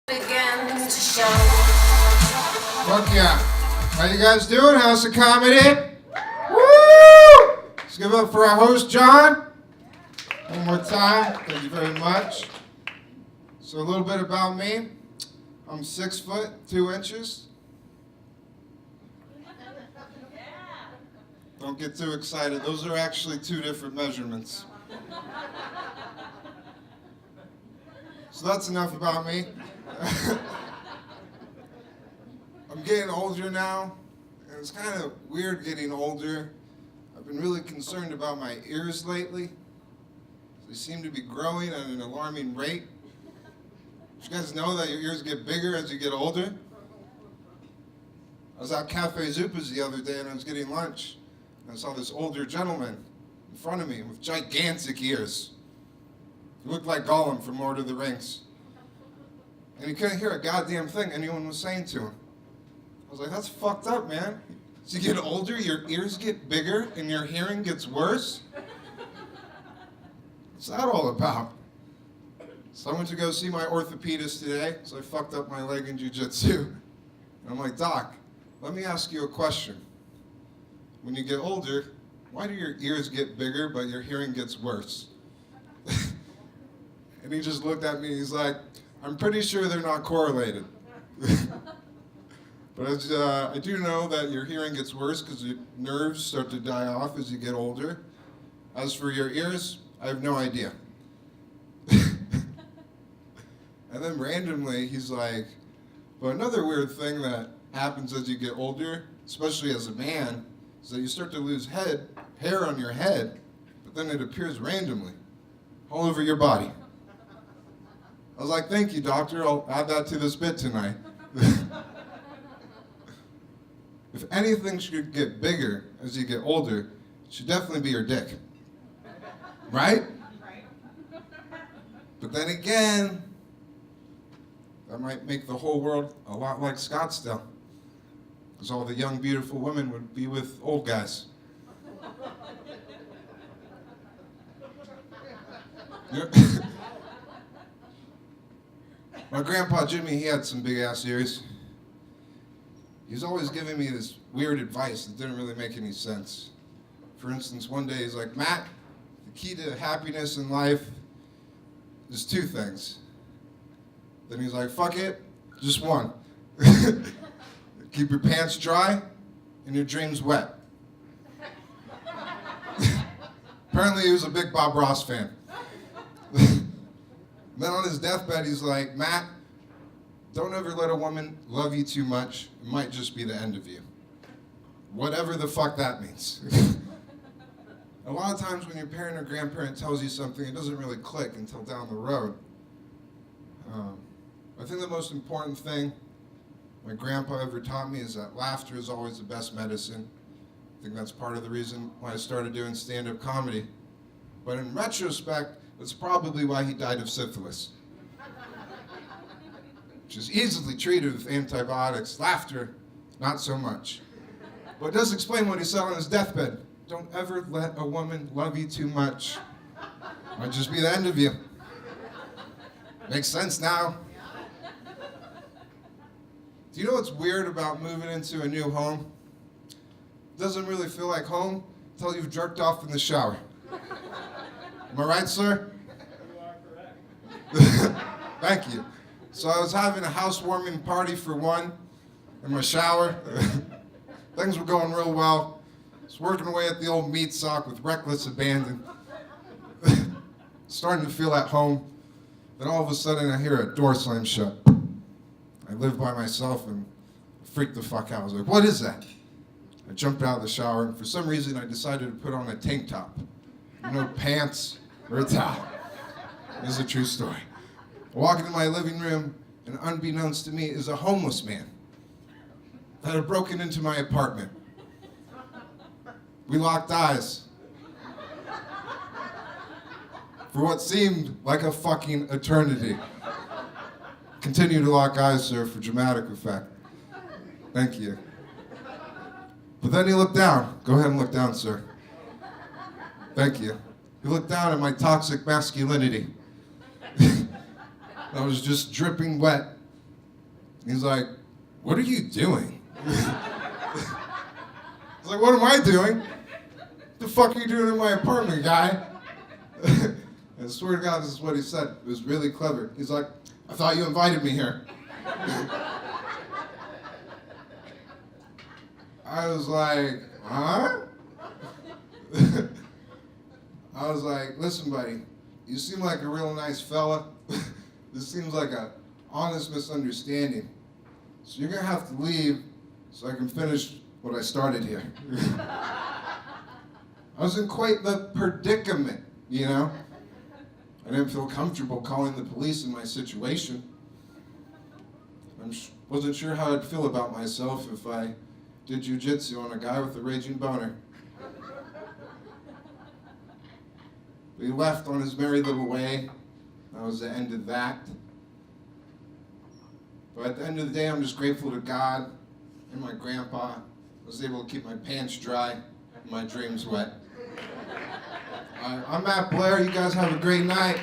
Begins to show. Fuck yeah. How you guys doing? How's the comedy? Woo! Let's give it up for our host, John. One more time. Thank you very much. So a little bit about me. I'm 6 foot 2 inches. Don't get too excited. Those are actually 2 different measurements. So that's enough about me. I'm getting older now, and it's kind of weird getting older. I've been really concerned about my ears lately. They seem to be growing at an alarming rate. Did you guys know that your ears get bigger as you get older? I was at Cafe Zupa's the other day and I was getting lunch, and I saw this older gentleman in front of me with gigantic ears. He looked like Gollum from Lord of the Rings. And he couldn't hear a goddamn thing anyone was saying to him. I was like, that's fucked up, man. As you get older, your ears get bigger and your hearing gets worse? What's that all about? So I went to go see my orthopedist today, so I fucked up my leg in jiu-jitsu. And I'm like, Doc, let me ask you a question. When you get older, why do your ears get bigger but your hearing gets worse? And he just looked at me and he's like, I'm pretty sure they're not correlated. But I do know that your hearing gets worse because your nerves start to die off as you get older. As for your ears, I have no idea. And then randomly, he's like, but another weird thing that happens as you get older, especially as a man, is that you start to lose hair on your head, but then it appears randomly, all over your body. I was like, thank you, doctor. I'll add that to this bit tonight. If anything should get bigger as you get older, it should definitely be your dick. Right? But then again, that might make the whole world a lot like Scottsdale. Because all the young, beautiful women would be with old guys. My grandpa Jimmy, he had some big ass ears. He was always giving me this weird advice that didn't really make any sense. For instance, one day he's like, Matt, the key to happiness in life is 2 things. Then he's like, fuck it, just 1. Keep your pants dry and your dreams wet. Apparently he was a big Bob Ross fan. Then on his deathbed, he's like, Matt, don't ever let a woman love you too much. It might just be the end of you. Whatever the fuck that means. A lot of times when your parent or grandparent tells you something, it doesn't really click until down the road. I think the most important thing my grandpa ever taught me is that laughter is always the best medicine. I think that's part of the reason why I started doing stand-up comedy. But in retrospect, that's probably why he died of syphilis. Which is easily treated with antibiotics. Laughter, not so much. But it does explain what he said on his deathbed. Don't ever let a woman love you too much. Might just be the end of you. Makes sense now. Do you know what's weird about moving into a new home? It doesn't really feel like home until you've jerked off in the shower. Am I right, sir? You are correct. Thank you. So I was having a housewarming party for one in my shower. Things were going real well. I was working away at the old meat sock with reckless abandon. Starting to feel at home. Then all of a sudden I hear a door slam shut. I live by myself and I freaked the fuck out. I was like, what is that? I jumped out of the shower and for some reason I decided to put on a tank top. No pants or a towel. This is a true story. I walk into my living room and unbeknownst to me is a homeless man that had broken into my apartment. We locked eyes. For what seemed like a fucking eternity. Continue to lock eyes, sir, for dramatic effect. Thank you. But then he looked down. Go ahead and look down, sir. Thank you. He looked down at my toxic masculinity. I was just dripping wet He's like, what are you doing? I was like, what am I doing? What the fuck are you doing in my apartment, guy? I swear to God, this is what he said. It was really clever. He's like, I thought you invited me here. I was like, huh? I was like, listen, buddy, you seem like a real nice fella. This seems like a honest misunderstanding. So you're gonna have to leave so I can finish what I started here. I was in quite the predicament, you know? I didn't feel comfortable calling the police in my situation. I wasn't sure how I'd feel about myself if I did jujitsu on a guy with a raging boner. But he left on his merry little way. That was the end of that. But at the end of the day, I'm just grateful to God and my grandpa. I was able to keep my pants dry and my dreams wet. I'm Blair. You guys have a great night.